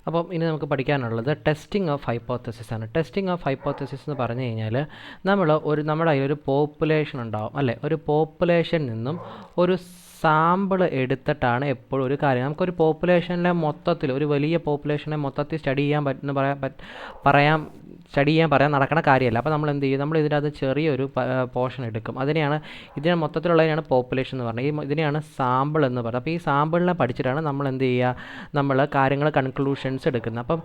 അപ്പം ഇനി നമുക്ക് പഠിക്കാനുള്ളത് ടെസ്റ്റിംഗ് ഓഫ് ഹൈപ്പോത്തസിസ് ആണ്. ടെസ്റ്റിംഗ് ഓഫ് ഹൈപ്പോത്തസിസ് എന്ന് പറഞ്ഞു കഴിഞ്ഞാൽ നമ്മുടെ കയ്യിൽ ഒരു പോപ്പുലേഷൻ ഉണ്ടാവും അല്ലേ. ഒരു പോപ്പുലേഷൻ നിന്നും ഒരു സാമ്പിൾ എടുത്തിട്ടാണ് എപ്പോഴും ഒരു കാര്യം. നമുക്കൊരു പോപ്പുലേഷനിലെ മൊത്തത്തിൽ, ഒരു വലിയ പോപ്പുലേഷനെ മൊത്തത്തിൽ സ്റ്റഡി ചെയ്യാൻ നടക്കുന്ന കാര്യമല്ല. അപ്പോൾ നമ്മൾ എന്ത് ചെയ്യും, നമ്മൾ ഇതിനകത്ത് ചെറിയൊരു പോർഷൻ എടുക്കും. ഇതിനെ മൊത്തത്തിലുള്ളതിനാണ് പോപ്പുലേഷൻ എന്ന് പറഞ്ഞത്. ഇതിനെയാണ് സാമ്പിൾ എന്ന് പറയുന്നത്. അപ്പോൾ ഈ സാമ്പിളിനെ പഠിച്ചിട്ടാണ് നമ്മൾ എന്ത് ചെയ്യുക, നമ്മൾ കാര്യങ്ങൾ കൺക്ലൂഷൻസ് എടുക്കുന്നത്. അപ്പം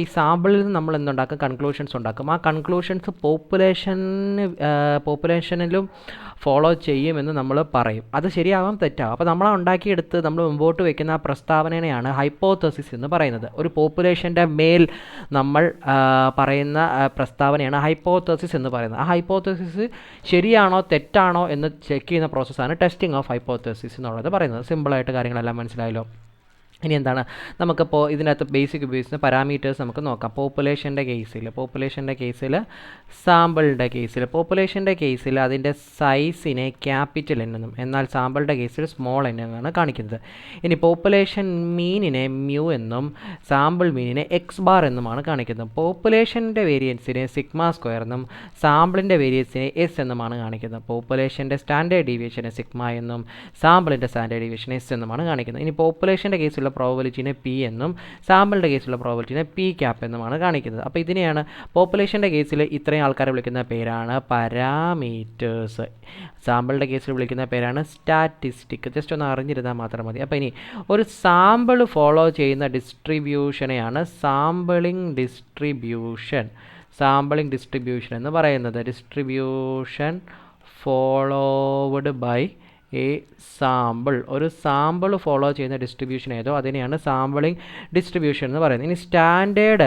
ഈ സാമ്പിളിൽ നിന്ന് നമ്മൾ എന്തുണ്ടാക്കും, കൺക്ലൂഷൻസ് ഉണ്ടാക്കും. ആ കൺക്ലൂഷൻസ് പോപ്പുലേഷനിലും ഫോളോ ചെയ്യുമെന്ന് നമ്മൾ പറയും. അത് ശരിയാവാം തെറ്റാവും. അപ്പോൾ നമ്മൾ ഉണ്ടാക്കിയെടുത്ത് നമ്മൾ മുമ്പോട്ട് വയ്ക്കുന്ന ആ പ്രസ്താവനയാണ് ഹൈപ്പോത്തസിസ് എന്ന് പറയുന്നത്. ഒരു പോപ്പുലേഷൻ്റെ മേൽ നമ്മൾ പറയുന്ന പ്രസ്താവനയാണ് ഹൈപ്പോത്തസിസ് എന്ന് പറയുന്നത്. ആ ഹൈപ്പോത്തസിസ് ശരിയാണോ തെറ്റാണോ എന്ന് ചെക്ക് ചെയ്യുന്ന പ്രോസസ്സാണ് ടെസ്റ്റിംഗ് ഓഫ് ഹൈപ്പോത്തസിസ് എന്നുള്ളത് പറയുന്നത്. സിമ്പിളായിട്ട് കാര്യങ്ങളെല്ലാം മനസ്സിലായല്ലോ. ഇനി എന്താണ്, നമുക്കിപ്പോൾ ഇതിനകത്ത് ബേസിക് ഉപയോഗിക്കുന്ന പാരാമീറ്റേഴ്സ് നമുക്ക് നോക്കാം. പോപ്പുലേഷൻ്റെ കേസിൽ സാമ്പിളിൻ്റെ കേസിൽ അതിൻ്റെ സൈസിനെ ക്യാപിറ്റൽ എൻ എന്നും എന്നാൽ സാമ്പിളിൻ്റെ കേസിൽ സ്മോൾ എൻ എന്നാണ് കാണിക്കുന്നത്. ഇനി പോപ്പുലേഷൻ മീനിനെ മ്യൂ എന്നും സാമ്പിൾ മീനിനെ എക്സ് ബാർ എന്നുമാണ് കാണിക്കുന്നത്. പോപ്പുലേഷൻ്റെ വേരിയൻസിനെ സിഗ്മ സ്ക്വയർ എന്നും സാമ്പിളിൻ്റെ വേരിയൻസിനെ എസ് എന്നുമാണ് കാണിക്കുന്നത്. പോപ്പുലേഷൻ്റെ സ്റ്റാൻഡേർഡ് ഡീവിയേഷനെ സിഗ്മ എന്നും സാമ്പിളിൻ്റെ സ്റ്റാൻഡേർഡ് ഡീവിയേഷൻ എസ് എന്നുമാണ് കാണിക്കുന്നത്. ഇനി പോപ്പുലേഷൻ്റെ കേസിലുള്ള പ്രോബബിലിറ്റിനെ പി എന്നും സാമ്പിളിൻ്റെ കേസിലുള്ള പ്രോബബിലിറ്റിനെ പി ക്യാപ്പ് എന്നുമാണ് കാണിക്കുന്നത്. അപ്പോൾ ഇതിനെയാണ് പോപ്പുലേഷൻ്റെ കേസിൽ ഇത്രയും ആൾക്കാരെ വിളിക്കുന്ന പേരാണ് പാരാമീറ്റേഴ്സ്. സാമ്പിളിൻ്റെ കേസിൽ വിളിക്കുന്ന പേരാണ് സ്റ്റാറ്റിസ്റ്റിക്. ജസ്റ്റ് ഒന്ന് അറിഞ്ഞിരുന്നാൽ മാത്രം മതി. അപ്പോൾ ഇനി ഒരു സാമ്പിൾ ഫോളോ ചെയ്യുന്ന ഡിസ്ട്രിബ്യൂഷനെയാണ് സാമ്പിളിംഗ് ഡിസ്ട്രിബ്യൂഷൻ എന്ന് പറയുന്നത്. Distribution followed by a sample. ഒരു സാമ്പിൾ ഫോളോ ചെയ്യുന്ന ഡിസ്ട്രിബ്യൂഷൻ ഏതോ അതിനെയാണ് സാമ്പിളിംഗ് ഡിസ്ട്രിബ്യൂഷൻ എന്ന് പറയുന്നത്. ഇനി സ്റ്റാൻഡേർഡ്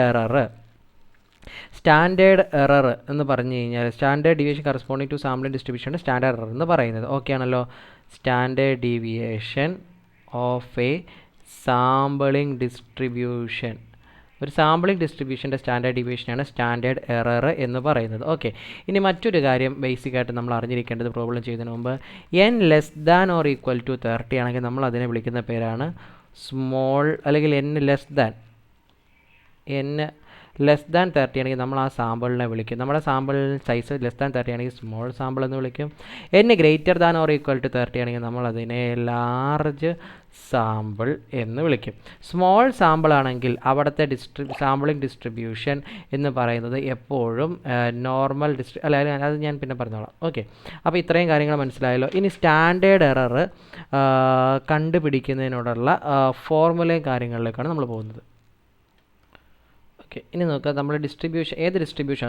എറർ എന്ന് പറഞ്ഞു കഴിഞ്ഞാൽ standard deviation corresponding to sampling ഡിസ്ട്രിബ്യൂഷനാണ് സ്റ്റാൻഡേർഡ് എറർ എന്ന് പറയുന്നത്. ഓക്കെ ആണല്ലോ. Standard deviation of a sampling distribution, ഒരു സാമ്പിളിംഗ് ഡിസ്ട്രിബ്യൂഷൻ്റെ സ്റ്റാൻഡേർഡ് ഡീവിയേഷനാണ് സ്റ്റാൻഡേർഡ് എറർ എന്ന് പറയുന്നത്. ഓക്കെ. ഇനി മറ്റൊരു കാര്യം ബേസിക്കായിട്ട് നമ്മൾ അറിഞ്ഞിരിക്കേണ്ടത് പ്രോബ്ലം ചെയ്യുന്നതിന് മുമ്പ് n <= 30 ആണെങ്കിൽ നമ്മൾ അതിനെ വിളിക്കുന്ന പേരാണ് സ്മോൾ, അല്ലെങ്കിൽ n <30 ആണെങ്കിൽ നമ്മൾ ആ സാമ്പിളിനെ വിളിക്കും. നമ്മുടെ സാമ്പിൾ സൈസ് <30 ആണെങ്കിൽ സ്മോൾ സാമ്പിൾ എന്ന് വിളിക്കും. n <= 30 ആണെങ്കിൽ നമ്മൾ അതിനെ ലാർജ് സാമ്പിൾ എന്ന് വിളിക്കും. സ്മോൾ സാമ്പിൾ ആണെങ്കിൽ അവിടുത്തെ സാമ്പിളിംഗ് ഡിസ്ട്രിബ്യൂഷൻ എന്ന് പറയുന്നത് എപ്പോഴും നോർമൽ അത് ഞാൻ പിന്നെ പറഞ്ഞോളാം. ഓക്കെ. അപ്പോൾ ഇത്രയും കാര്യങ്ങൾ മനസ്സിലായല്ലോ. ഇനി സ്റ്റാൻഡേർഡ് എറർ കണ്ടുപിടിക്കുന്നതിനോടുള്ള ഫോർമുലയും കാര്യങ്ങളിലേക്കാണ് നമ്മൾ പോകുന്നത്. ഓക്കെ. ഇനി നോക്കുക, നമ്മൾ ഏത് ഡിസ്ട്രിബ്യൂഷൻ,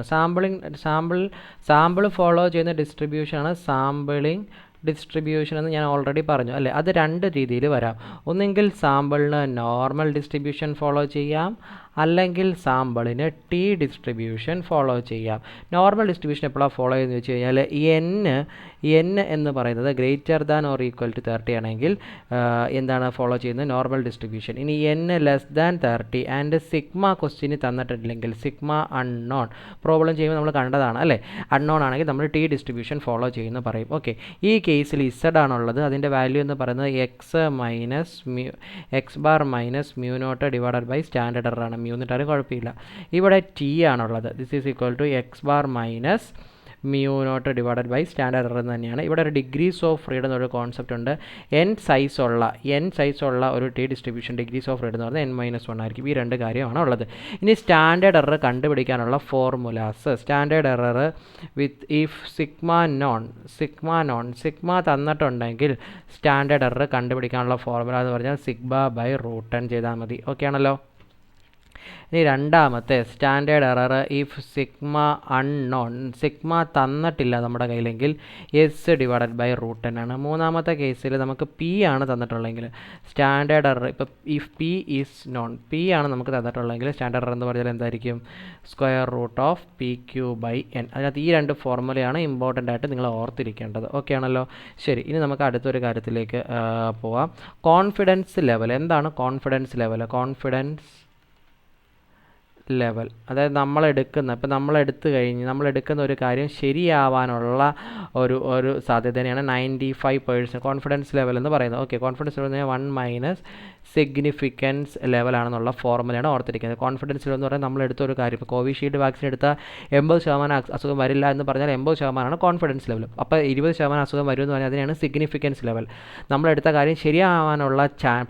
സാമ്പിൾ ഫോളോ ചെയ്യുന്ന ഡിസ്ട്രിബ്യൂഷനാണ് സാമ്പിളിംഗ് ഡിസ്ട്രിബ്യൂഷൻ എന്ന് ഞാൻ ഓൾറെഡി പറഞ്ഞു അല്ലേ. അത് രണ്ട് രീതിയിൽ വരാം. ഒന്നെങ്കിൽ സാമ്പിളിന് നോർമൽ ഡിസ്ട്രിബ്യൂഷൻ ഫോളോ ചെയ്യാം, അല്ലെങ്കിൽ സാമ്പിളിന് ടി ഡിസ്ട്രിബ്യൂഷൻ ഫോളോ ചെയ്യാം. നോർമൽ ഡിസ്ട്രിബ്യൂഷൻ എപ്പോഴാണ് ഫോളോ ചെയ്യുന്നത് വെച്ച് കഴിഞ്ഞാൽ n എന്ന് പറയുന്നത് <= 30 ആണെങ്കിൽ എന്താണ് ഫോളോ ചെയ്യുന്നത്, നോർമൽ ഡിസ്ട്രിബ്യൂഷൻ. ഇനി n <30 ആൻഡ് സിഗ്മ ക്വസ്റ്റ്യന് തന്നിട്ടില്ലെങ്കിൽ, സിഗ്മ അൺനോൺ പ്രോബ്ലം ചെയ്യുമ്പോൾ നമ്മൾ കണ്ടതാണ് അല്ലേ. അൺനോൺ ആണെങ്കിൽ നമ്മൾ ടി ഡിസ്ട്രിബ്യൂഷൻ ഫോളോ ചെയ്യുമെന്ന് പറയും. ഓക്കെ. ഈ കേസിൽ z ആണുള്ളത്. അതിൻ്റെ വാല്യൂ എന്ന് പറയുന്നത് x bar minus mu not divided by standard error ആണ്. മ്യൂന്നിട്ടാലും കുഴപ്പമില്ല. ഇവിടെ ടി ആണുള്ളത്. This is equal to x bar minus mu not divided by standard error തന്നെയാണ്. ഇവിടെ ഒരു ഡിഗ്രീസ് ഓഫ് ഫ്രീഡം എന്നൊരു കോൺസെപ്റ്റ് ഉണ്ട്. n സൈസ് ഉള്ള ഒരു T distribution degrees of freedom എന്ന് പറയുന്നത് n-1 ആയിരിക്കും. ഈ രണ്ട് കാര്യമാണ് ഉള്ളത്. ഇനി സ്റ്റാൻഡേർഡ് എറർ കണ്ടുപിടിക്കാനുള്ള formulas. Standard error with if sigma തന്നിട്ടുണ്ടെങ്കിൽ സ്റ്റാൻഡേർഡ് എറർ കണ്ടുപിടിക്കാനുള്ള ഫോർമുല എന്ന് പറഞ്ഞാൽ σ/√n ചെയ്താൽ മതി. ഓക്കെ ആണല്ലോ. ഇനി രണ്ടാമത്തെ സ്റ്റാൻഡേർഡ് എറർ ഇഫ് സിഗ്മ തന്നിട്ടില്ല നമ്മുടെ കയ്യിലെങ്കിൽ s/√n ആണ്. മൂന്നാമത്തെ കേസിൽ നമുക്ക് p ആണ് തന്നിട്ടുള്ളതെങ്കിൽ സ്റ്റാൻഡേർഡ് എറർ, ഇപ്പോൾ if p is known, p ആണ് നമുക്ക് തന്നിട്ടുള്ളതെങ്കിൽ സ്റ്റാൻഡേർഡ് എറർ എന്ന് പറഞ്ഞാൽ എന്തായിരിക്കും, √PQ/n. അതിനകത്ത് ഈ രണ്ട് ഫോർമുലയാണ് ഇമ്പോർട്ടൻ്റ് ആയിട്ട് നിങ്ങൾ ഓർത്തിരിക്കേണ്ടത്. ഓക്കെ ആണല്ലോ. ശരി. ഇനി നമുക്ക് അടുത്തൊരു കാര്യത്തിലേക്ക് പോവാം. Confidence level. എന്താണ് കോൺഫിഡൻസ് ലെവൽ? കോൺഫിഡൻസ് ലെവൽ, അതായത് നമ്മളെടുക്കുന്ന ഒരു കാര്യം ശരിയാവാനുള്ള ഒരു സാധ്യതയാണ് 95% കോൺഫിഡൻസ് ലെവൽ എന്ന് പറയുന്നത്. Okay, confidence level 1 minus significance ലെവലാണെന്നുള്ള ഫോർമുലയാണ് ഓർത്തിരിക്കുന്നത്. കോൺഫിഡൻസ് ലെവൽ എന്ന് പറഞ്ഞാൽ നമ്മളെടുത്ത ഒരു കാര്യം, ഇപ്പോൾ കോവിഷീൽഡ് വാക്സിൻ എടുത്താൽ 80% അസുഖം വരില്ല എന്ന് പറഞ്ഞാൽ 80% കോൺഫിഡൻസ് ലെവൽ. അപ്പോൾ 20% അസുഖം വരുമെന്ന് പറഞ്ഞാൽ അതിനാണ് സിഗ്നിഫിക്കൻസ് ലെവൽ. നമ്മളെടുത്ത കാര്യം ശരിയാവാനുള്ള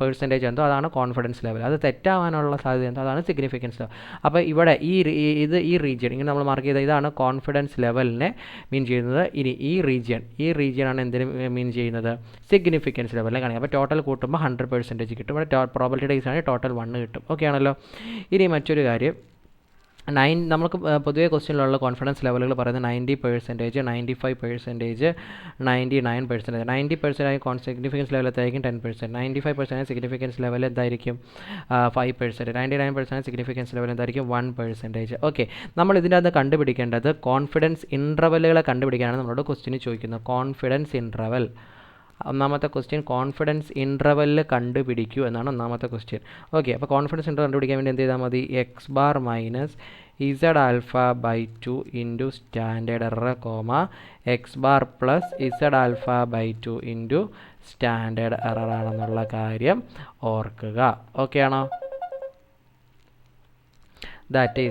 പെർസെൻറ്റേജ് എന്തോ അതാണ് കോൺഫിഡൻസ് ലെവൽ, അത് തെറ്റാവാനുള്ള സാധ്യത എന്തോ അതാണ് സിഗ്നിഫിക്കൻസ് ലെവൽ. അപ്പോൾ ഇവിടെ ഈ റീജിയൻ ഇങ്ങനെ നമ്മൾ മാർക്ക് ചെയ്ത ഇതാണ് കോൺഫിഡൻസ് ലെവലിനെ മീൻ ചെയ്യുന്നത്. ഇനി ഈ റീജിയനാണ് എന്തിന് മീൻ ചെയ്യുന്നത്, സിഗ്നിഫിക്കൻസ് ലെവലിനെ കാണിക്കുക. അപ്പോൾ ടോട്ടൽ കൂട്ടുമ്പോൾ 100% കിട്ടും. ഇവിടെ പ്രോബിലിറ്റി ഡേയ്സ് ആണെങ്കിൽ ടോട്ടൽ 1 കിട്ടും. ഓക്കെ ആണല്ലോ. ഇനി മറ്റൊരു കാര്യം, നമുക്ക് പൊതുവേ ക്വസ്റ്റ്യനിലുള്ള കോൺഫിഡൻസ് ലെവലുകൾ പറയുന്നത് 90%, 95%, 99%. 90% സിഗ്നിഫിക്കൻസ് ലെവൽ എന്തായിരിക്കും 10%, 95% സിഗ്നിഫിക്കൻസ് ലെവൽ എന്തായിരിക്കും 5%, 99% സിഗ്നിഫിക്കൻസ് ലെവൽ എന്തായിരിക്കും 1%. ഓക്കെ, നമ്മൾ ഇതിൻ്റെ അകത്ത് കണ്ടുപിടിക്കേണ്ടത് കോൺഫിഡൻസ് ഇൻ്റർവെല്ലുകളെ കണ്ടുപിടിക്കാനാണ് നമ്മളോട് ക്വസ്റ്റ്യന് ചോദിക്കുന്നത്. കോൺഫിഡൻസ് ഇൻ്റർവെൽ, ഒന്നാമത്തെ ക്വസ്റ്റ്യൻ കോൺഫിഡൻസ് ഇൻ്റർവെല്ല് കണ്ടുപിടിക്കൂ എന്നാണ് ഒന്നാമത്തെ ക്വസ്റ്റ്യൻ. ഓക്കെ, അപ്പോൾ കോൺഫിഡൻസ് ഇൻ്റർവെൽ കണ്ടുപിടിക്കാൻ വേണ്ടി എന്ത് ചെയ്താൽ മതി, X bar minus Z alpha by 2 into standard error comma X bar plus Z alpha by 2 into standard error ആണെന്നുള്ള കാര്യം ഓർക്കുക. ഓക്കെ ആണോ? ദാറ്റ്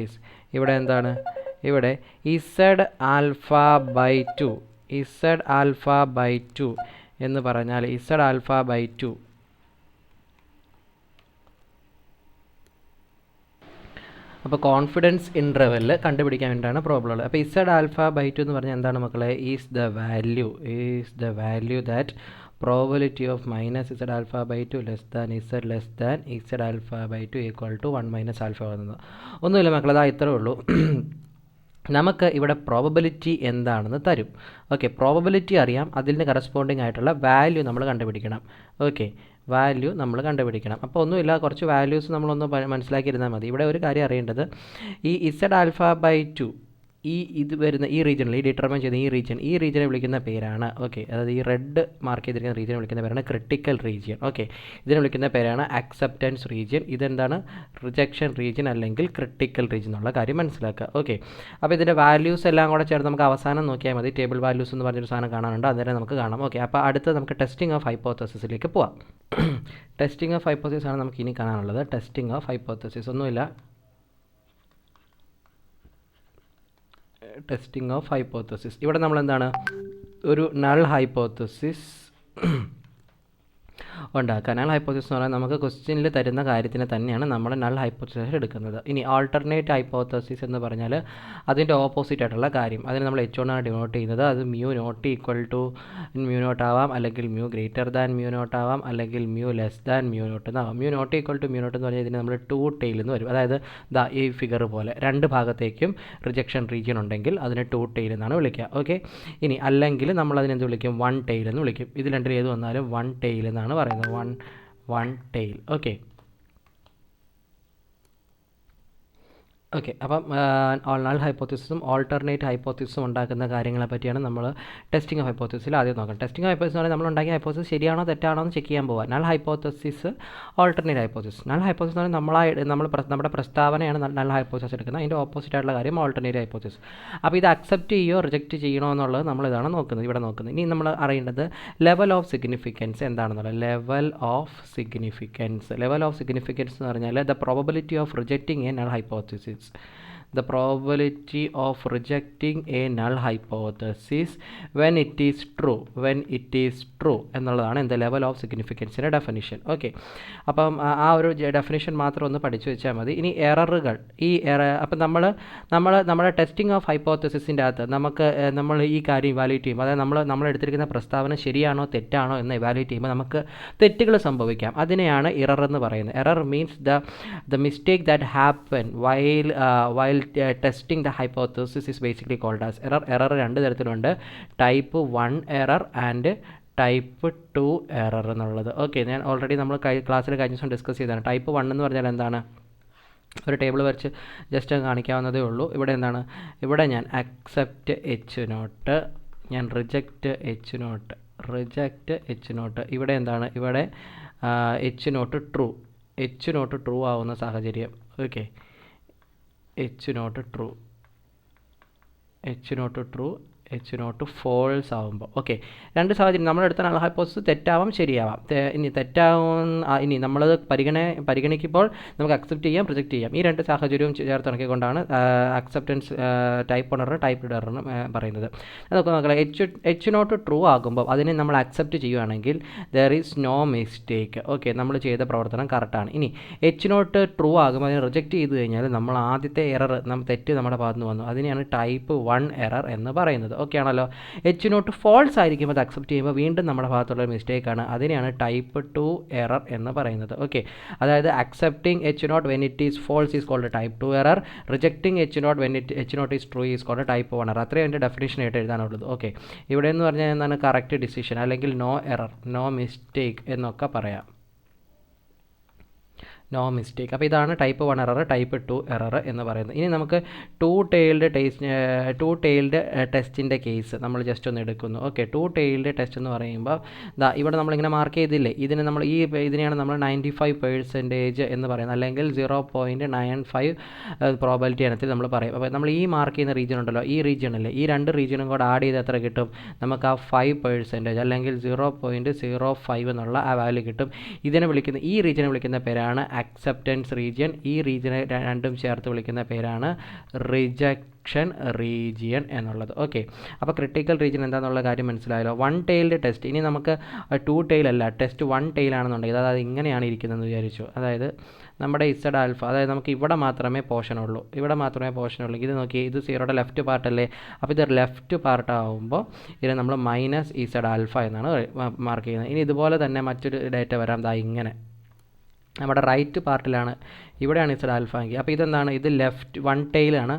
ഈസ് ഇവിടെ എന്താണ്, ഇവിടെ Z alpha by 2 Z alpha by 2 എന്ന് പറഞ്ഞാൽ ഇസഡ് ആൽഫ ബൈ 2 അപ്പോൾ കോൺഫിഡൻസ് ഇൻ്റർവെൽ കണ്ടുപിടിക്കാൻ വേണ്ടിയിട്ടാണ് പ്രോബ്ലം ഉള്ളത്. അപ്പോൾ ഇസഡ് ആൽഫ ബൈ 2 എന്ന് പറഞ്ഞാൽ എന്താണ് മക്കളെ, is the value that probability of minus Z alpha by 2 less than Z alpha by 2 equal to 1 minus alpha ആകുന്നത്. ഒന്നുമില്ല മക്കളെ, അതാ ഇത്രേ ഉള്ളൂ. നമുക്ക് ഇവിടെ പ്രോബബിലിറ്റി എന്താണെന്ന് തരും. ഓക്കെ, പ്രോബബിലിറ്റി അറിയാം, അതിന് കറസ്പോണ്ടിങ് ആയിട്ടുള്ള വാല്യൂ നമ്മൾ കണ്ടുപിടിക്കണം. ഓക്കെ, വാല്യൂ നമ്മൾ കണ്ടുപിടിക്കണം. അപ്പോൾ ഒന്നുമില്ല, കുറച്ച് വാല്യൂസ് നമ്മളൊന്ന് മനസ്സിലാക്കിയിരുന്നാൽ മതി. ഇവിടെ ഒരു കാര്യം അറിയേണ്ടത്, ഈ ഇസഡ് ആൽഫ ബൈ 2 ഇത് വരുന്ന ഈ റീജിയനിൽ, ഈ ഡിറ്റർമൈൻ ചെയ്ത ഈ റീജിയനെ വിളിക്കുന്ന പേരാണ്, ഓക്കെ, അതായത് ഈ റെഡ് മാർക്ക് ചെയ്തിരിക്കുന്ന റീജിയനെ വിളിക്കുന്ന പേരാണ് ക്രിട്ടിക്കൽ റീജിയൻ. ഓക്കെ, ഇതിനെ വിളിക്കുന്ന പേരാണ് അക്സെപ്റ്റൻസ് റീജിയൻ. ഇതെന്താണ്, റിജക്ഷൻ റീജിയൻ അല്ലെങ്കിൽ ക്രിട്ടിക്കൽ റീജിയൻ എന്നുള്ള കാര്യം മനസ്സിലാക്കുക. ഓക്കെ, അപ്പോൾ ഇതിൻ്റെ വാല്യൂസ് എല്ലാം കൂടെ ചേർത്ത് നമുക്ക് അവസാനം നോക്കിയാൽ മതി. ടേബിൾ വാല്യൂസ് എന്ന് പറഞ്ഞൊരു സാധനം കാണാനുണ്ട്, അന്നേരം നമുക്ക് കാണാം. ഓക്കെ, അപ്പോൾ അടുത്ത് നമുക്ക് ടെസ്റ്റിംഗ് ഓഫ് ഹൈപ്പോത്തസിസിലേക്ക് പോവാം. ടെസ്റ്റിംഗ് ഓഫ് ഹൈപ്പോത്തസിസ് ആണ് നമുക്ക് ഇനി കാണാനുള്ളത്. ടെസ്റ്റിംഗ് ഓഫ് ഹൈപ്പോത്തസിസ് ഒന്നുമില്ല, ടെസ്റ്റിംഗ് ഓഫ് ഹൈപ്പോത്തസിസ്. ഇവിടെ നമ്മൾ എന്താണ്, ഒരു നൾ ഹൈപ്പോത്തസിസ് ഉണ്ടാക്കുക. നൾ ഹൈപ്പോത്തസിസ് എന്ന് പറഞ്ഞാൽ നമുക്ക് ക്വസ്റ്റ്യനിൽ തരുന്ന കാര്യത്തിന് തന്നെയാണ് നമ്മൾ നൾ ഹൈപ്പോത്തസിസ് എടുക്കുന്നത്. ഇനി ആൾട്ടർനേറ്റ് ഹൈപ്പോത്തസിസ് എന്ന് പറഞ്ഞാൽ അതിൻ്റെ ഓപ്പോസിറ്റ് ആയിട്ടുള്ള കാര്യം, അതിന് നമ്മൾ H1 ആണ് ഡിനോട്ട് ചെയ്യുന്നത്. അത് mu naught equal to mu naught ആവാം, അല്ലെങ്കിൽ mu greater than mu naught ആവാം, അല്ലെങ്കിൽ mu less than mu naught എന്നാവാം. Mu naught equal to mu not എന്ന് പറഞ്ഞാൽ ഇതിന് നമ്മൾ 2 tail എന്ന് വരും. അതായത് ഈ ഫിഗർ പോലെ രണ്ട് ഭാഗത്തേക്കും റിജക്ഷൻ റീജിയൻ ഉണ്ടെങ്കിൽ അതിനെ 2 tail എന്നാണ് വിളിക്കുക. ഓക്കെ, ഇനി അല്ലെങ്കിൽ നമ്മൾ അതിനെന്ത് വിളിക്കും, 1 tail എന്ന് വിളിക്കും. ഇത് രണ്ടിൽ ഏത് വന്നാലും 1 tail എന്നാണ് പറയുന്നത്. one tail. ഓക്കെ, ഓക്കെ, അപ്പം നൾ ഹൈപ്പോത്തസിസും ആൾട്ടർനേറ്റ് ഹൈപ്പോത്തസിസും ഉണ്ടാക്കുന്ന കാര്യങ്ങളെ പറ്റിയാണ് നമ്മൾ ടെസ്റ്റിംഗ് ഓഫ് ഹൈപ്പോത്തസിസിൽ ആദ്യം നോക്കാം. ടെസ്റ്റിംഗ് ഓഫ് ഹൈപ്പോത്തസിസ് എന്ന് പറഞ്ഞാൽ നമ്മൾ ഉണ്ടാക്കിയ ഹൈപ്പോത്തസിസ് ശരിയാണോ തെറ്റാണോ എന്ന് ചെക്ക് ചെയ്യാൻ പോവുക. Null hypothesis, alternate hypothesis. Null hypothesis എന്ന് പറഞ്ഞാൽ നമ്മുടെ പ്രസ്താവനയാണ് നൾ ഹൈപ്പോത്തസിസ് എടുക്കുന്നത്. അതിൻ്റെ ഓപ്പോസിറ്റ് ആയിട്ടുള്ള കാര്യം ആൾട്ടർനേറ്റ് ഹൈപ്പോത്തസിസ്. അപ്പോൾ ഇത് അക്സെപ്റ്റ് ചെയ്യുമോ റിജക്റ്റ് ചെയ്യണോ എന്നുള്ളത് നമ്മളിതാണ് നോക്കുന്നത്, ഇവിടെ നോക്കുന്നത്. ഇനി നമ്മൾ അറിയേണ്ടത് ലെവൽ ഓഫ് സിഗ്നിഫിക്കൻസ് എന്താണെന്നുള്ളത്. ലെവൽ ഓഫ് സിഗ്നിഫിക്കൻസ് എന്ന് പറഞ്ഞാൽ the probability of rejecting A null hypothesis. The probability of rejecting a null hypothesis when it is true എന്നുള്ളതാണ് എന്ത് ലെവൽ ഓഫ് സിഗ്നിഫിക്കൻസിൻ്റെ ഡെഫിനിഷൻ. ഓക്കെ, അപ്പം ആ ഒരു ഡെഫിനിഷൻ മാത്രം ഒന്ന് പഠിച്ചു വെച്ചാൽ മതി. ഇനി എററുകൾ, അപ്പം നമ്മുടെ ടെസ്റ്റിംഗ് ഓഫ് ഹൈപ്പോത്തസിസിൻ്റെ അകത്ത് നമ്മൾ ഈ കാര്യം ഇവാലുവേറ്റ് ചെയ്യുമ്പോൾ, അതായത് നമ്മൾ എടുത്തിരിക്കുന്ന പ്രസ്താവന ശരിയാണോ തെറ്റാണോ എന്ന് ഇവാലുവേറ്റ് ചെയ്യുമ്പോൾ നമുക്ക് തെറ്റുകൾ സംഭവിക്കാം. അതിനെയാണ് എറർ എന്ന് പറയുന്നത്. Error means the mistake that happen while testing the hypothesis is basically called as error. Error രണ്ട് തരത്തിലുണ്ട്, type 1 error and type 2 error എന്നുള്ളത്. ഓക്കെ, ഞാൻ ഓൾറെഡി നമ്മൾ ക്ലാസ്സിൽ കഴിഞ്ഞ ദിവസം ഡിസ്കസ് ചെയ്തതാണ്. ടൈപ്പ് 1 എന്ന് പറഞ്ഞാൽ എന്താണ്, ഒരു ടേബിൾ വരച്ച് ജസ്റ്റ് കാണിക്കാവുന്നതേ ഉള്ളൂ. ഇവിടെ എന്താണ്, ഇവിടെ ഞാൻ അക്സെപ്റ്റ് H0, ഞാൻ റിജക്റ്റ് H0. ഇവിടെ എന്താണ്, ഇവിടെ H0 true, H not true ആവുന്ന സാഹചര്യം. Okay, H not true, H not false ആവുമ്പോൾ. ഓക്കെ, രണ്ട് സാഹചര്യം നമ്മളെടുത്ത നൾ ഹൈപ്പോസിസ് തെറ്റാവാം ശരിയാവാം. ഇനി ഇനി നമ്മളത് പരിഗണിക്കുമ്പോൾ നമുക്ക് അക്സെപ്റ്റ് ചെയ്യാം, പ്രൊജക്റ്റ് ചെയ്യാം. ഈ രണ്ട് സാഹചര്യവും ചേർത്തിണക്കിക്കൊണ്ടാണ് അക്സെപ്റ്റൻസ് ടൈപ്പ് ഓണറും ടൈപ്പ് ഇടറും പറയുന്നത്. അതൊക്കെ നോക്കാം. എച്ച് നോട്ട് ട്രൂ ആകുമ്പോൾ അതിനെ നമ്മൾ അക്സെപ്റ്റ് ചെയ്യുകയാണെങ്കിൽ there is no mistake. Okay, നമ്മൾ ചെയ്ത പ്രവർത്തനം കറക്റ്റാണ്. ഇനി എച്ച് നോട്ട് ട്രൂ ആകുമ്പോൾ അതിനെ റിജക്റ്റ് ചെയ്ത് കഴിഞ്ഞാൽ നമ്മൾ ആദ്യത്തെ എറർ തെറ്റ് നമ്മുടെ ഭാഗത്ത് നിന്ന് വന്നു, അതിനെയാണ് ടൈപ്പ് 1 എറർ എന്ന് പറയുന്നത്. ഓക്കെ ആണല്ലോ. എച്ച് നോട്ട് ഫോൾസ് ആയിരിക്കും അത് അക്സെപ്റ്റ് ചെയ്യുമ്പോൾ വീണ്ടും നമ്മുടെ ഭാഗത്തുള്ള മിസ്റ്റേക്കാണ്, അതിനെയാണ് ടൈപ്പ് 2 എറർ എന്ന് പറയുന്നത്. ഓക്കെ, അതായത് accepting H not when it is false is called type 2 error, rejecting H not when H not is true is called type 1 error. അത്രയും എൻ്റെ ഡെഫിനേഷൻ ആയിട്ട് എഴുതാനുള്ളത്. ഓക്കെ, ഇവിടെ എന്ന് പറഞ്ഞാൽ എന്താണ് കറക്റ്റ് ഡിസിഷൻ അല്ലെങ്കിൽ നോ എറർ, നോ മിസ്റ്റേക്ക് എന്നൊക്കെ പറയാം. No mistake. അപ്പോൾ ഇതാണ് ടൈപ്പ് 1 എറർ, ടൈപ്പ് 2 എറർ എന്ന് പറയുന്നത്. ഇനി നമുക്ക് ടു ടൈൽഡ് ടെസ്റ്റിൻ്റെ കേസ് നമ്മൾ ജസ്റ്റ് ഒന്ന് എടുക്കുന്നു. ഓക്കെ, ടു ടൈൽഡ് ടെസ്റ്റ് എന്ന് പറയുമ്പോൾ ഇവിടെ നമ്മളിങ്ങനെ മാർക്ക് ചെയ്തില്ലേ, ഇതിനെയാണ് നമ്മൾ 95% എന്ന് പറയുന്നത്, അല്ലെങ്കിൽ 0.95 പ്രോബബിലിറ്റി ഇനത്തിൽ നമ്മൾ പറയും. അപ്പോൾ നമ്മൾ ഈ മാർക്ക് ചെയ്യുന്ന റീജിയൻ ഉണ്ടല്ലോ, ഈ റീജിയണല്ലേ, ഈ രണ്ട് റീജിയനും കൂടെ ആഡ് ചെയ്ത് എത്ര കിട്ടും? നമുക്ക് ആ 5% അല്ലെങ്കിൽ 0.05 എന്നുള്ള ആ വാല്യൂ കിട്ടും. ഈ റീജിയനെ വിളിക്കുന്ന പേരാണ് അക്സെപ്റ്റൻസ് റീജിയൻ. ഈ റീജിയനെ രണ്ടും ചേർത്ത് വിളിക്കുന്ന പേരാണ് റിജക്ഷൻ റീജിയൻ എന്നുള്ളത്. ഓക്കെ, അപ്പോൾ ക്രിട്ടിക്കൽ റീജിയൻ എന്താണെന്നുള്ള കാര്യം മനസ്സിലായല്ലോ. 1 ടൈൽഡ് ടെസ്റ്റ്. ഇനി നമുക്ക് 2 ടൈൽ അല്ല, ടെസ്റ്റ് 1 ടൈൽ ആണെന്നുണ്ടെങ്കിൽ അതായത് ഇങ്ങനെയാണ് ഇരിക്കുന്നതെന്ന് വിചാരിച്ചു. അതായത് നമ്മുടെ ഇസഡ് ആൽഫ, അതായത് നമുക്ക് ഇവിടെ മാത്രമേ പോർഷൻ ഉള്ളൂ. ഇത് നോക്കി, ഇത് സീറോയുടെ ലെഫ്റ്റ് പാർട്ടല്ലേ, അപ്പോൾ ഇത് ലെഫ്റ്റ് പാർട്ട് ആകുമ്പോൾ ഇതിനെ നമ്മൾ മൈനസ് ഇസഡ് ആൽഫ എന്നാണ് മാർക്ക് ചെയ്യുന്നത്. ഇനി ഇതുപോലെ തന്നെ മറ്റൊരു ഡേറ്റ വരാം, ഇങ്ങനെ നമ്മുടെ റൈറ്റ് പാർട്ടിലാണ്, ഇവിടെയാണ് ഇസഡ് ആൽഫ എങ്കിൽ, അപ്പോൾ ഇതെന്താണ്? ഇത് ലെഫ്റ്റ് 1 ടൈലാണ്,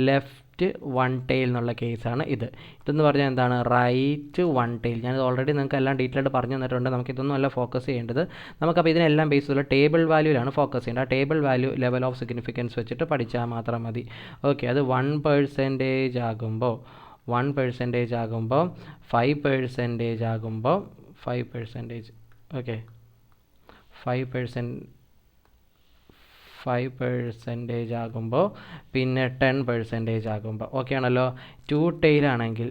ലെഫ്റ്റ് 1 ടൈൽ എന്നുള്ള കേസാണ് ഇതെന്ന് പറഞ്ഞാൽ എന്താണ്? Right 1 tile. ഞാനിത് ഓൾറെഡി നിങ്ങൾക്ക് എല്ലാം ഡീറ്റെയിൽഡ് പറഞ്ഞു തന്നിട്ടുണ്ട്. നമുക്കിതൊന്നും അല്ല ഫോക്കസ് ചെയ്യേണ്ടത്. നമുക്കപ്പോൾ ഇതിനെല്ലാം ബേസ് ചെയ്തുള്ള ടേബിൾ വാല്യൂലാണ് ഫോക്കസ് ചെയ്യേണ്ടത്. ആ table value level of significance വെച്ചിട്ട് പഠിച്ചാൽ മാത്രം മതി. ഓക്കെ, അത് 1% ആകുമ്പോൾ 1% ആകുമ്പോൾ 5% ആകുമ്പോൾ 5%. ഓക്കെ, 5% ആകുമ്പോൾ പിന്നെ 10% ആകുമ്പോൾ. ഓക്കെ ആണല്ലോ. 2 ടൈൽ ആണെങ്കിൽ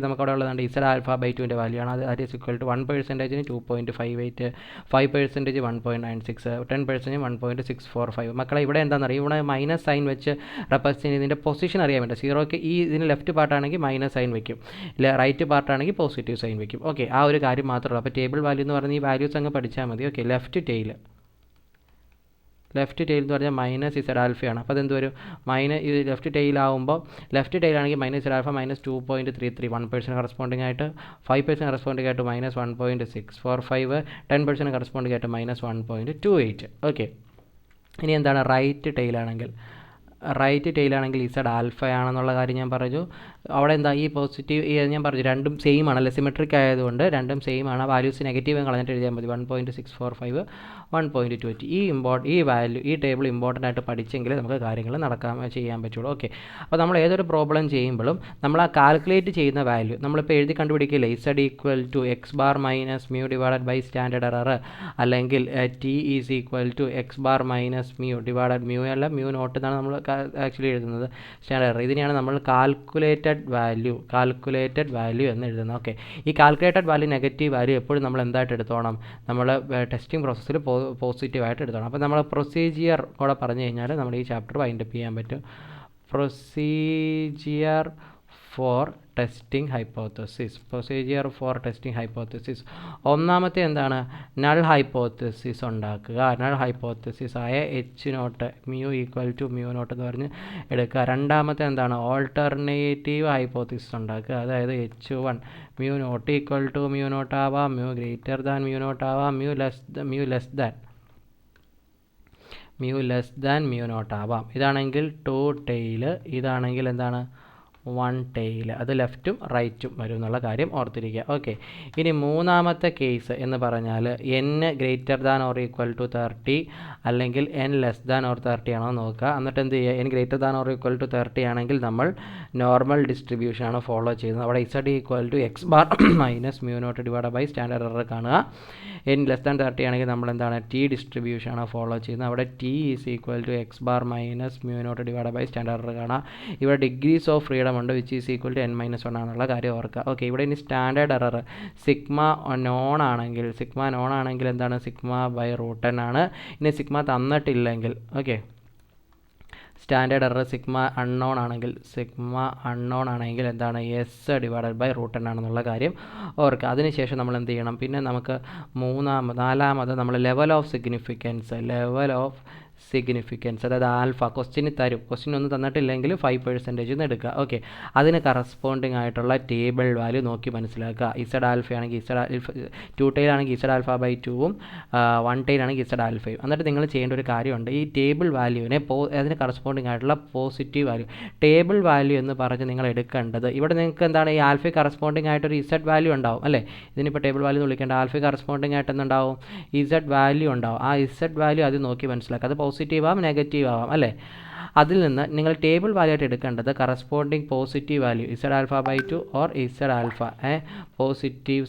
നമുക്ക് അവിടെ ഉള്ളതാണ് ഇസഡ് ആൽഫ ബൈ 2ൻ്റെ വാല്യൂ ആണ്. അത് ഈസ് ഈക്വൽ ടു 1%-ന് 2.58, 5% 1.96, 10% 1.645. മക്കളെ ഇവിടെ എന്താണെന്നറിയാം, ഇവിടെ മൈനസ് സൈൻ വെച്ച് റെപ്രസെൻറ്റ് ചെയ്യുന്നതിൻ്റെ പൊസിഷൻ അറിയാൻ വേണ്ടി. സീറോയ്ക്ക് ഇതിന് ലെഫ്റ്റ് പാർട്ടാണെങ്കിൽ മൈനസ് സൈൻ വയ്ക്കും, റൈറ്റ് പാർട്ടാണെങ്കിൽ പോസിറ്റീവ് സൈൻ വയ്ക്കും. ഓക്കെ, ആ ഒരു കാര്യം മാത്രമേ ഉള്ളൂ. അപ്പോൾ ടേബിൾ വാല്യൂ എന്ന് പറഞ്ഞാൽ ഈ വാല്യൂസ് അങ്ങ് പഠിച്ചാൽ മതി. ഓക്കെ, ലെഫ്റ്റ് ടൈൽ എന്ന് പറഞ്ഞാൽ മൈനസ് ഇസഡ് ആൽഫയാണ്. അപ്പോൾ അതെന്ത് വരും? ലെഫ്റ്റ് ടൈലാവുമ്പോൾ ലെഫ്റ്റ് ടൈലാണെങ്കിൽ minus Z alpha minus 2.33, 1% corresponding ആയിട്ട്, 5% കറസ്പോണ്ടിങ് ആയിട്ട് മൈനസ് 1.645, 10% കറസ്പോണ്ടിങ് ആയിട്ട് മൈനസ് 1.28. ഓക്കെ, ഇനി എന്താണ് റൈറ്റ് ടൈലാണെങ്കിൽ ഇസഡ് ആൽഫയാണെന്നുള്ള കാര്യം ഞാൻ പറഞ്ഞു. അവിടെ എന്താ ഈ പോസിറ്റീവ് ഞാൻ പറഞ്ഞു രണ്ടും സെയിം ആണല്ലേ, സിമെട്രിക് ആയതുകൊണ്ട് രണ്ടും സെയിം ആണ്. വാല്യൂസ് നെഗറ്റീവ് കളഞ്ഞിട്ട് എഴുതിയാൽ മതി. 1.645, 1.20. ഈ വാല്യൂ, ഈ ടേബിൾ ഇമ്പോർട്ടൻ്റ് ആയിട്ട് പഠിച്ചെങ്കിൽ നമുക്ക് കാര്യങ്ങൾ ചെയ്യാൻ പറ്റുള്ളൂ. ഓക്കെ, അപ്പോൾ നമ്മൾ ഏതൊരു പ്രോബ്ലം ചെയ്യുമ്പോഴും നമ്മൾ ആ കാൽക്കുലേറ്റ് ചെയ്യുന്ന വാല്യൂ നമ്മളിപ്പോൾ എഴുതി കണ്ടുപിടിക്കില്ലേ, Z equal to X bar minus mu divided by standard error, അല്ലെങ്കിൽ T is equal to X bar minus mu divided mu അല്ല മ്യൂ നോട്ട് എന്നാണ് നമ്മൾ ആക്ച്വലി എഴുതുന്നത്, സ്റ്റാൻഡേർഡ് എറർ. ഇതിനെയാണ് നമ്മൾ കാൽക്കുലേറ്റഡ് വാല്യൂ എന്ന് എഴുതുന്നത്. ഓക്കെ, ഈ കാൽക്കുലേറ്റഡ് വാല്യൂ നെഗറ്റീവ് വാല്യൂ എപ്പോഴും നമ്മൾ എന്തായിട്ട് എടുത്തോണം? നമ്മൾ ടെസ്റ്റിംഗ് പ്രോസസ്സിൽ പോസിറ്റീവായിട്ട് എടുത്തോണം. അപ്പോൾ നമ്മൾ പ്രൊസീജിയർ കൂടെ പറഞ്ഞു കഴിഞ്ഞാൽ നമ്മൾ ഈ ചാപ്റ്റർ വൈൻഡപ്പ് ചെയ്യാൻ പറ്റും. Procedure for testing hypothesis. ഒന്നാമത്തെ എന്താണ്? നൾ ഹൈപ്പോത്തസിസ് ഉണ്ടാക്കുക. നൾ ഹൈപ്പോത്തസിസ് ആയ H not mu equal to mu not എന്ന് പറഞ്ഞ് എടുക്കുക. രണ്ടാമത്തെ എന്താണ്? ഓൾട്ടർനേറ്റീവ് ഹൈപ്പോത്തസിസ് ഉണ്ടാക്കുക. അതായത് H1 mu naught equal to mu naught ആവാം, mu greater than mu naught ആവാം, mu less than mu naught ആവാം. ഇതാണെങ്കിൽ 2 ടൈൽ, ഇതാണെങ്കിൽ എന്താണ്? 1 ടൈൽ. അത് ലെഫ്റ്റും റൈറ്റും വരും എന്നുള്ള കാര്യം ഓർത്തിരിക്കുക. ഓക്കെ, ഇനി മൂന്നാമത്തെ കേസ് എന്ന് പറഞ്ഞാൽ n greater than or equal to 30 അല്ലെങ്കിൽ n ലെസ് ദാൻ ഓർ 30 ആണോ നോക്കുക. എന്നിട്ട് എന്ത് ചെയ്യുക? n greater than or equal to 30 ആണെങ്കിൽ നമ്മൾ നോർമൽ ഡിസ്ട്രിബ്യൂഷനാണ് ഫോളോ ചെയ്യുന്നത്. അവിടെ Z equal to X bar minus mu nought divide by standard error കാണുക. n<30 ആണെങ്കിൽ നമ്മൾ എന്താണ് ടി ഡിസ്ട്രിബ്യൂഷനാണ് ഫോളോ ചെയ്യുന്നത്. അവിടെ T is equal to X bar minus mu nought divide by standard error കാണാം. ഇവിടെ ഡിഗ്രീസ് ഓഫ് ഫ്രീഡം ഉണ്ട് which is equal to n-1 ആണെന്നുള്ള കാര്യം ഓർക്കുക. ഓക്കെ, ഇവിടെ ഇനി സ്റ്റാൻഡേർഡ് എറർ സിഗ്മ നോൺ ആണെങ്കിൽ എന്താണ് σ/√10 ആണ്. ഇനി സിഗ്മ തന്നിട്ടില്ലെങ്കിൽ okay standard error sigma unknown ആണെങ്കിൽ എന്താണ് s/√10 ആണെന്നുള്ള കാര്യം ഓർക്കുക. അതിനുശേഷം നമ്മൾ എന്ത് ചെയ്യണം, പിന്നെ നമുക്ക് നാലാമത് നമ്മൾ ലെവൽ ഓഫ് സിഗ്നിഫിക്കൻസ് അതായത് ആൽഫ ക്വസ്റ്റ്യൻ ഒന്നും തന്നിട്ടില്ലെങ്കിൽ 5% എന്ന് എടുക്കുക. ഓക്കെ, അതിന് കറസ്പോണ്ടിങ് ആയിട്ടുള്ള ടേബിൾ വാല്യൂ നോക്കി മനസ്സിലാക്കുക. ഇസഡ് ആൽഫ ആണെങ്കിൽ ടു ടൈൽ ആണെങ്കിൽ ഇസഡ് α/2ഉം 1 ടൈൽ ആണെങ്കിൽ ഇസഡ് ആൽഫയും. എന്നിട്ട് നിങ്ങൾ ചെയ്യേണ്ട ഒരു കാര്യമുണ്ട്, ഈ ടേബിൾ വാല്യൂവിനെ അതിന് കറസ്പോണ്ടിങ് ആയിട്ടുള്ള പോസിറ്റീവ് വാല്യൂ ടേബിൾ വാല്യൂ എന്ന് പറഞ്ഞ് നിങ്ങൾ എടുക്കേണ്ടത്. ഇവിടെ നിങ്ങൾക്ക് എന്താണ് ഈ ആൽഫ കറസ്പോണ്ടിങ് ആയിട്ടൊരു ഇസഡ് വാല്യൂ ഉണ്ടാവും അല്ലേ. ഇതിനിപ്പോൾ ടേബിൾ വാല്യൂ എന്ന് വിളിക്കേണ്ട, ആൽഫ കറസ്പോണ്ടിങ് ആയിട്ട് എന്തുണ്ടാവും ഇസഡ് വാല്യൂ ഉണ്ടാവും. ആ ഇസഡ് വാല്യൂ അത് നോക്കി മനസ്സിലാക്കുക. അത് പോസിറ്റീവ് ആവാം നെഗറ്റീവ് ആവാം അല്ലേ. അതിൽ നിന്ന് നിങ്ങൾ ടേബിൾ വാല്യൂ ആയിട്ട് എടുക്കേണ്ടത് corresponding positive value Z α/2 or Z alpha positive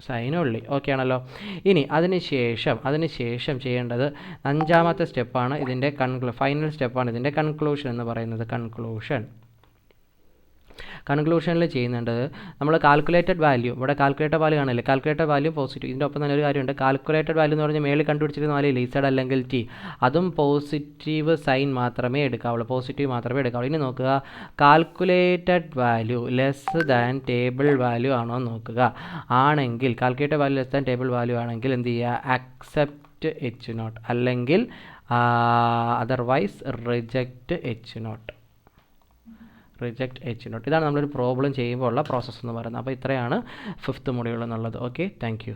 sign ഉള്ളി. ഓക്കെ ആണല്ലോ. ഇനി അതിനുശേഷം ചെയ്യേണ്ടത് അഞ്ചാമത്തെ സ്റ്റെപ്പാണ് ഇതിൻ്റെ ഫൈനൽ സ്റ്റെപ്പാണ് ഇതിൻ്റെ കൺക്ലൂഷൻ എന്ന് പറയുന്നത്. കൺക്ലൂഷനിൽ ചെയ്യുന്നുണ്ട് നമ്മൾ കാൽക്കുലേറ്റഡ് വാല്യൂ, ഇവിടെ കാൽക്കുലേറ്റഡ് വാല്യൂ കാണില്ലേ, കാൽക്കുലേറ്റഡ് വാല്യൂ പോസിറ്റീവ്. ഇതിൻ്റെ ഒപ്പം തന്നെ ഒരു കാര്യമുണ്ട്, കാൽക്കുലേറ്റഡ് വാല്യൂ എന്ന് പറഞ്ഞാൽ മേളിൽ കണ്ടുപിടിച്ചിരുന്ന വാല്യൂ ഇസഡ് അല്ലെങ്കിൽ ടി, അതും പോസിറ്റീവ് സൈൻ മാത്രമേ എടുക്കാവുള്ളൂ. ഇനി നോക്കുക, calculated value less than table value ആണോ നോക്കുക. ആണെങ്കിൽ calculated value less than table value ആണെങ്കിൽ എന്ത് ചെയ്യുക, അക്സെപ്റ്റ് H0 അല്ലെങ്കിൽ അതർവൈസ് റിജക്റ്റ് H0. ഇതാണ് നമ്മളൊരു പ്രോബ്ലം ചെയ്യുമ്പോൾ ഉള്ള പ്രോസസ്സ് എന്ന് പറയുന്നത്. അപ്പോൾ ഇത്രയാണ് 5th മൊഡ്യൂൾ എന്നുള്ളത്. Okay, thank you.